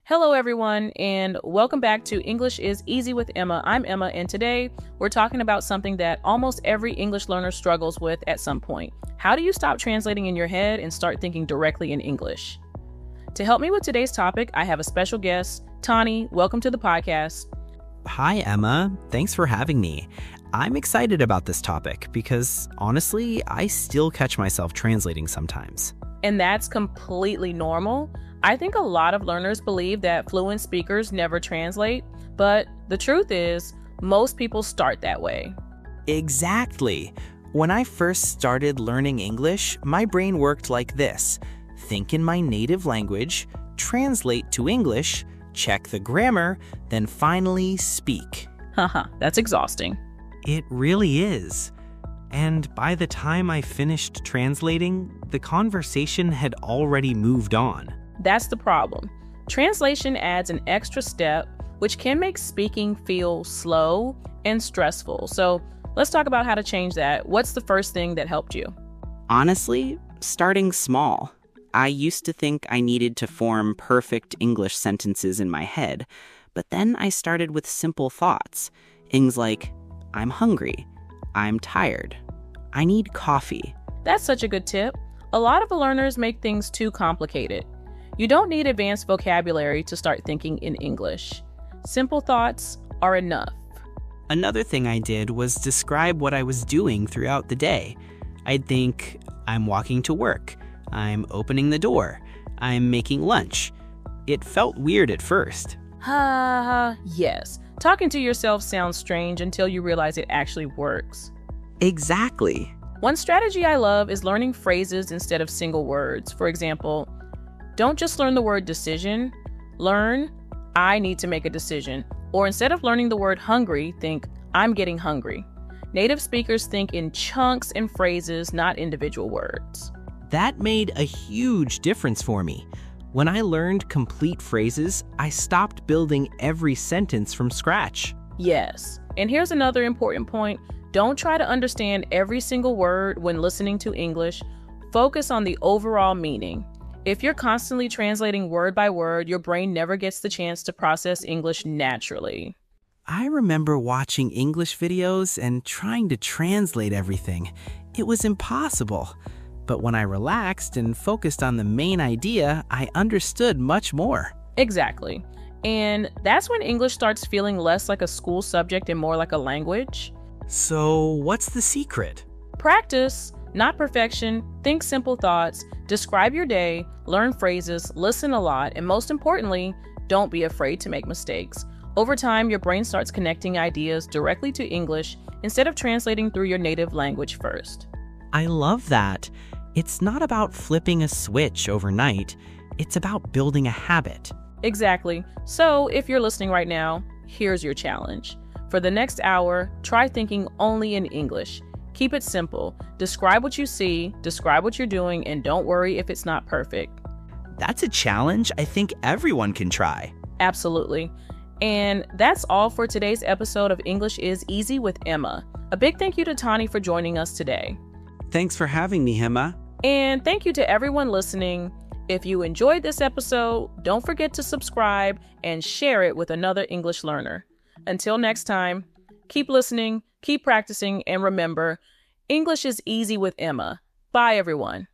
Hello, everyone, and welcome back to English is Easy with Emma. I'm Emma, and today we're talking about something that almost every English learner struggles with at some point. How do you stop translating in your head and start thinking directly in English? To help me with today's topic, I have a special guest. Tani, welcome to the podcast. Hi, Emma. Thanks for having me. I'm excited about this topic because, honestly, I still catch myself translating sometimes. And that's completely normal. I think a lot of learners believe that fluent speakers never translate, but the truth is, most people start that way. Exactly. When I first started learning English, my brain worked like this. Think in my native language, translate to English, check the grammar, then finally speak. Haha, that's exhausting. It really is. And by the time I finished translating, the conversation had already moved on. That's the problem. Translation adds an extra step, which can make speaking feel slow and stressful. So let's talk about how to change that. What's the first thing that helped you? Honestly, starting small. I used to think I needed to form perfect English sentences in my head, but then I started with simple thoughts. Things like, I'm hungry, I'm tired, I need coffee. That's such a good tip. A lot of learners make things too complicated. You don't need advanced vocabulary to start thinking in English. Simple thoughts are enough. Another thing I did was describe what I was doing throughout the day. I'd think, I'm walking to work, I'm opening the door, I'm making lunch. It felt weird at first. Yes. Talking to yourself sounds strange until you realize it actually works. Exactly. One strategy I love is learning phrases instead of single words. For example, don't just learn the word decision, learn, I need to make a decision. Or instead of learning the word hungry, think, I'm getting hungry. Native speakers think in chunks and phrases, not individual words. That made a huge difference for me. When I learned complete phrases, I stopped building every sentence from scratch. Yes, and here's another important point. Don't try to understand every single word when listening to English. Focus on the overall meaning. If you're constantly translating word by word, your brain never gets the chance to process English naturally. I remember watching English videos and trying to translate everything. It was impossible. But when I relaxed and focused on the main idea, I understood much more. Exactly. And that's when English starts feeling less like a school subject and more like a language. So, what's the secret? Practice, not perfection. Think simple thoughts, describe your day, learn phrases, listen a lot, and most importantly, don't be afraid to make mistakes. Over time, your brain starts connecting ideas directly to English instead of translating through your native language first. I love that. It's not about flipping a switch overnight. It's about building a habit. Exactly. So if you're listening right now, here's your challenge. For the next hour, try thinking only in English. Keep it simple. Describe what you see, describe what you're doing, and don't worry if it's not perfect. That's a challenge I think everyone can try. Absolutely. And that's all for today's episode of English is Easy with Emma. A big thank you to Tani for joining us today. Thanks for having me, Emma. And thank you to everyone listening. If you enjoyed this episode, don't forget to subscribe and share it with another English learner. Until next time, keep listening, keep practicing, and remember, English is easy with Emma. Bye, everyone.